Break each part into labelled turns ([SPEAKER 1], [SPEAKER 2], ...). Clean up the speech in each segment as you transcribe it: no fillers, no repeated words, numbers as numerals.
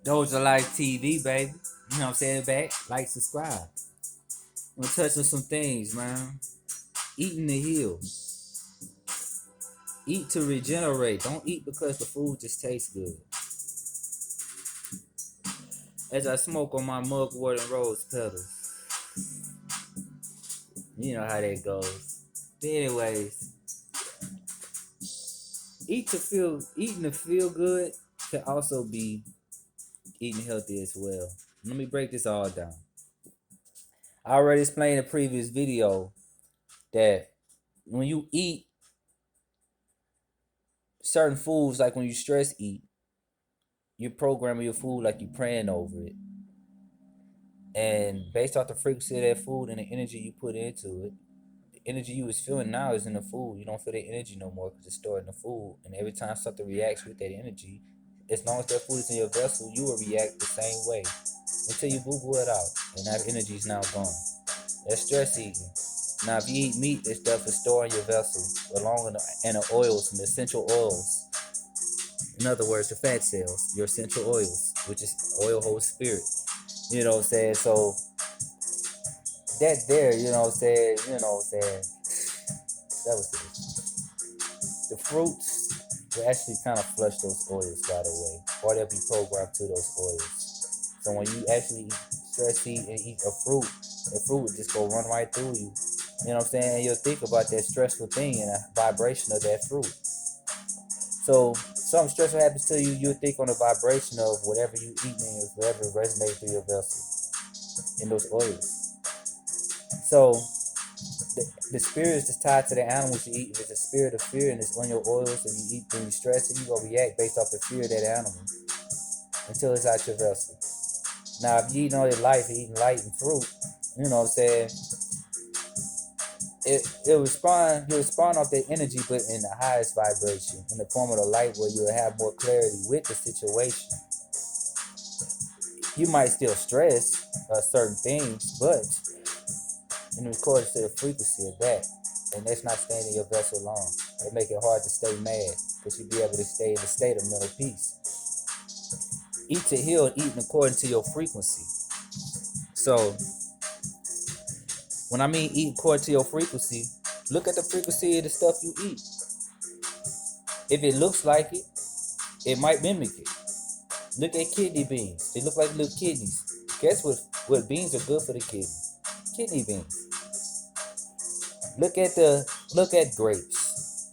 [SPEAKER 1] Dosha Life TV, baby. You know what I'm saying? Back, like, subscribe. I'm gonna touch on some things, man. Eating to heal. Eat to regenerate. Don't eat because the food just tastes good. As I smoke on my mugwort and rose petals. You know how that goes. But anyways, eating to feel good can also be eating healthy as well. Let me break this all down. I already explained in a previous video that when you eat certain foods, like when you stress eat, you're programming your food like you're praying over it. And based off the frequency of that food and the energy you put into it, the energy you was feeling now is in the food. You don't feel that energy no more because it's stored in the food. And every time something reacts with that energy, as long as that food is in your vessel, you will react the same way until you boo-boo it out. And that energy is now gone. That's stress eating. Now, if you eat meat, that stuff is stored in your vessel, along with the oils and the essential oils. In other words, the fat cells, your essential oils, which is oil holds spirit. You know what I'm saying? So that there, you know what I'm saying? You know what I'm saying? That was it. The fruits will actually kind of flush those oils right away, or they'll be programmed to those oils. So when you actually stress eat and eat a fruit, the fruit will just go run right through you. You know what I'm saying? And you'll think about that stressful thing and the vibration of that fruit. So something stressful happens to you, you'll think on the vibration of whatever you eat and whatever resonates through your vessel in those oils. So the spirit is tied to the animals you eat. If it's a spirit of fear and it's on your oils and you eat when you stress it, you're gonna react based off the fear of that animal until it's out your vessel. Now if you eating all your life, eating light and fruit, you know what I'm saying, you'll respond off that energy but in the highest vibration, in the form of the light where you'll have more clarity with the situation. You might still stress certain things, but in accordance to the frequency of that, and that's not staying in your vessel long. It make it hard to stay mad because you be able to stay in a state of mental peace. Eat to heal and eating according to your frequency. So when I mean eat according to your frequency, look at the frequency of the stuff you eat. If it looks like it, it might mimic it. Look at kidney beans. They look like little kidneys. Guess what beans are good for the kidney? Kidney beans. Look at grapes.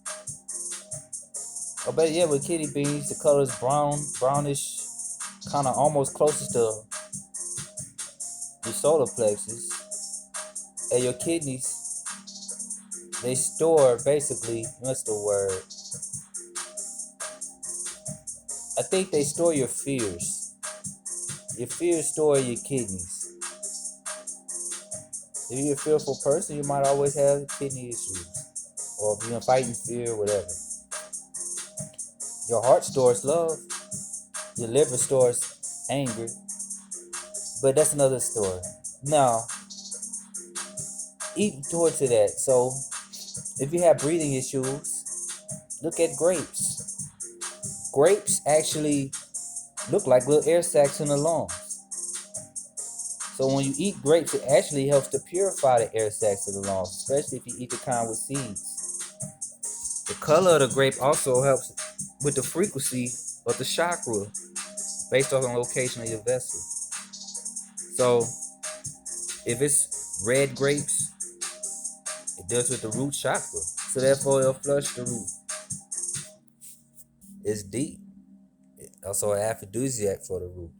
[SPEAKER 1] I bet yeah, with kidney beans, the color is brownish, kind of almost closest to your solar plexus. And your kidneys, they store basically, what's the word? I think they store your fears. Your fears store your kidneys. If you're a fearful person, you might always have kidney issues. Or if you're fighting fear, whatever. Your heart stores love. Your liver stores anger. But that's another story. Now, eat towards to that. So, if you have breathing issues, look at grapes. Grapes actually look like little air sacs in the lungs. So when you eat grapes, it actually helps to purify the air sacs of the lungs, especially if you eat the kind with seeds. The color of the grape also helps with the frequency of the chakra based on the location of your vessel. So if it's red grapes, it deals with the root chakra. So therefore it'll flush the root. It's deep. Also an aphrodisiac for the root.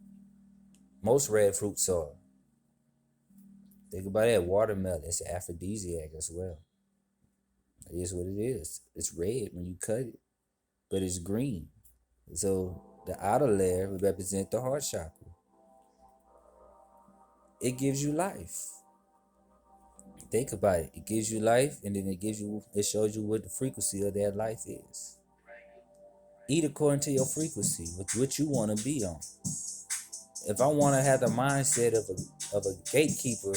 [SPEAKER 1] Most red fruits are. Think about that. Watermelon, it's an aphrodisiac as well. It is what it is. It's red when you cut it, but it's green. So the outer layer would represent the heart chakra. It gives you life. Think about it. It gives you life, and then it shows you what the frequency of that life is. Eat according to your frequency, what you want to be on. If I want to have the mindset of a gatekeeper,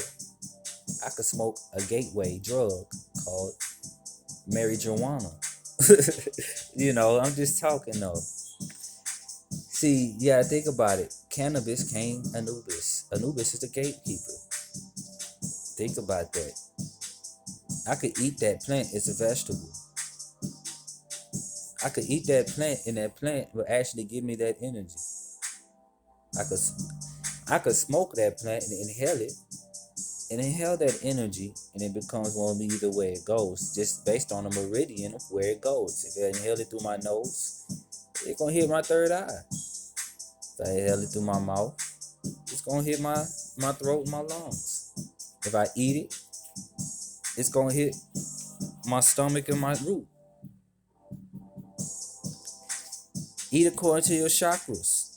[SPEAKER 1] I could smoke a gateway drug called marijuana. You know, I'm just talking though. See, yeah, think about it. Cannabis came Anubis. Anubis is the gatekeeper. Think about that. I could eat that plant as a vegetable. I could eat that plant, and that plant will actually give me that energy. I could, I could smoke that plant and inhale it, and inhale that energy, and it becomes one of me either way it goes, just based on the meridian of where it goes. If I inhale it through my nose, it's gonna hit my third eye. If I inhale it through my mouth, it's gonna hit my throat and my lungs. If I eat it, it's gonna hit my stomach and my root. Eat according to your chakras.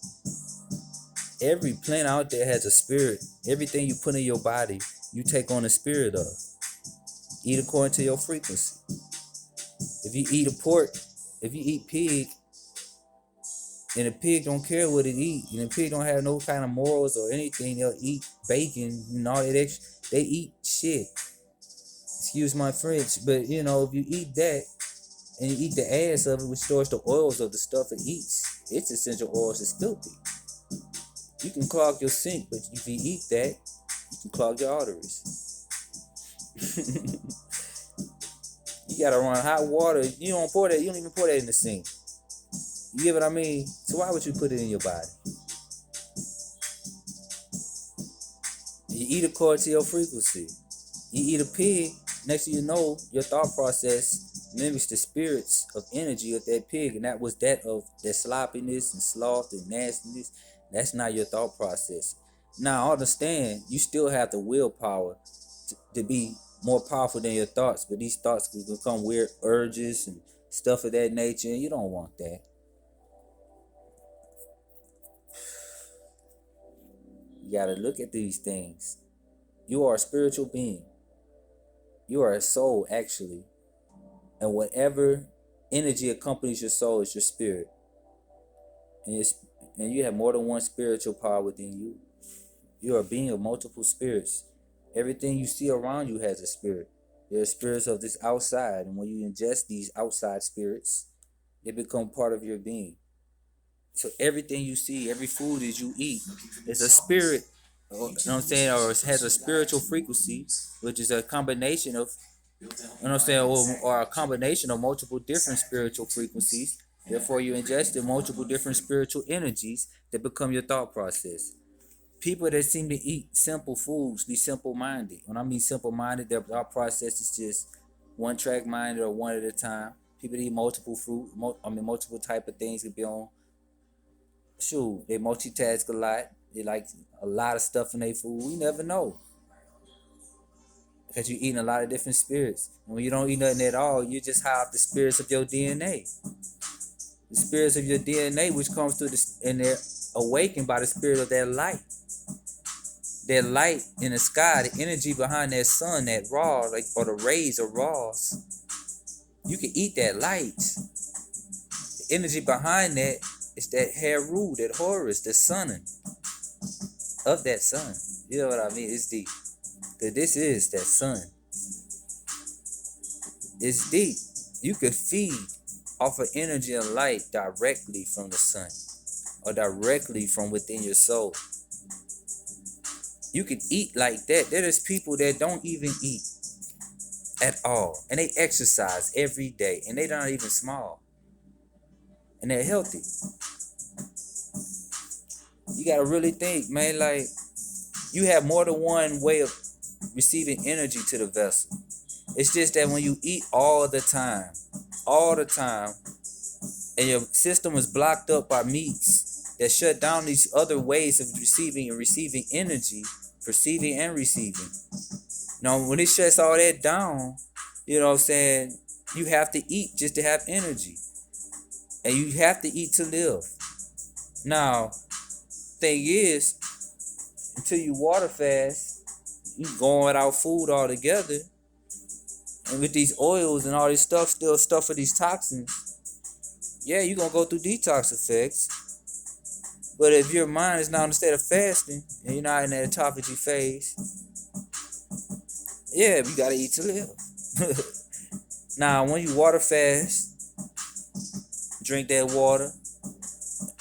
[SPEAKER 1] Every plant out there has a spirit. Everything you put in your body, you take on the spirit of. Eat according to your frequency. If you eat a pork, if you eat pig, and the pig don't care what it eat, and the pig don't have no kind of morals or anything, they'll eat bacon and all that extra. They eat shit. Excuse my French, but if you eat that and you eat the ass of it, which stores the oils of the stuff it eats, its essential oils is filthy. You can clog your sink, but if you eat that, you can clog your arteries. You gotta run hot water. You don't pour that. You don't even pour that in the sink. You get what I mean? So why would you put it in your body? You eat according to your frequency. You eat a pig, next thing you know, your thought process mimics the spirits of energy of that pig, and that was that of that sloppiness and sloth and nastiness. That's not your thought process. Now, understand, you still have the willpower to be more powerful than your thoughts, but these thoughts can become weird urges and stuff of that nature, and you don't want that. You gotta look at these things. You are a spiritual being. You are a soul, actually. And whatever energy accompanies your soul is your spirit. And you have more than one spiritual power within you. You are a being of multiple spirits. Everything you see around you has a spirit. There are spirits of this outside. And when you ingest these outside spirits, they become part of your being. So everything you see, every food that you eat is a spirit, you know what I'm saying, or it has a spiritual frequency, which is a combination of, you know what I'm saying, or a combination of multiple different spiritual frequencies. Therefore, you ingest in multiple different spiritual energies that become your thought process. People that seem to eat simple foods be simple-minded. When I mean simple-minded, their thought process is just one-track minded or one at a time. People that eat multiple multiple type of things could be on. Shoot, they multitask a lot. They like a lot of stuff in their food. We never know. Because you're eating a lot of different spirits. And when you don't eat nothing at all, you just high off the spirits of your DNA. The spirits of your DNA, which comes through and they're awakened by the spirit of that light. That light in the sky, the energy behind that sun, that raw, or the rays of raws. You can eat that light. The energy behind that is that Heru, that Horus, the sun of that sun. You know what I mean? It's deep. Because this is that sun. It's deep. You can feed off of energy and light directly from the sun, or directly from within your soul. You can eat like that. There's people that don't even eat at all, and they exercise every day, and they're not even small, and they're healthy. You gotta really think, man. Like, you have more than one way of receiving energy to the vessel. It's just that when you eat all the time, and your system is blocked up by meats that shut down these other ways of receiving energy, perceiving and receiving. Now, when it shuts all that down, you know what I'm saying, you have to eat just to have energy. And you have to eat to live. Now, thing is, until you water fast, you going without food altogether. And with these oils and all this stuff, still stuff for these toxins, yeah, you're going to go through detox effects. But if your mind is not in a state of fasting, and you're not in that autophagy phase, yeah, you got to eat to live. Now, when you water fast, drink that water,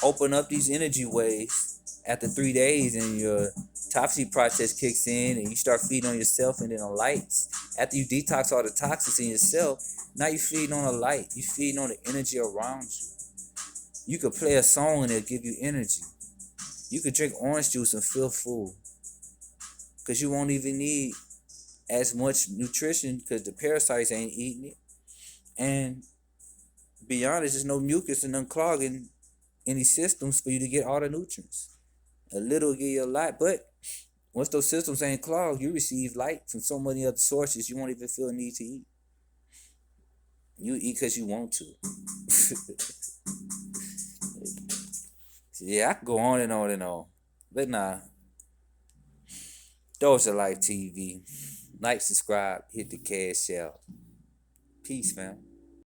[SPEAKER 1] open up these energy waves after 3 days, and your autophagy process kicks in, and you start feeding on yourself, and then the lights. After you detox all the toxins in yourself, now you're feeding on a light. You're feeding on the energy around you. You could play a song and it'll give you energy. You could drink orange juice and feel full, because you won't even need as much nutrition because the parasites ain't eating it. And be honest, there's no mucus and unclogging any systems for you to get all the nutrients. A little will give you a lot, but once those systems ain't clogged, you receive light from so many other sources you won't even feel a need to eat. You eat because you want to. Yeah, I can go on and on and on. But nah. Dosha Lyfe TV. Like, subscribe, hit the cash out. Peace, fam.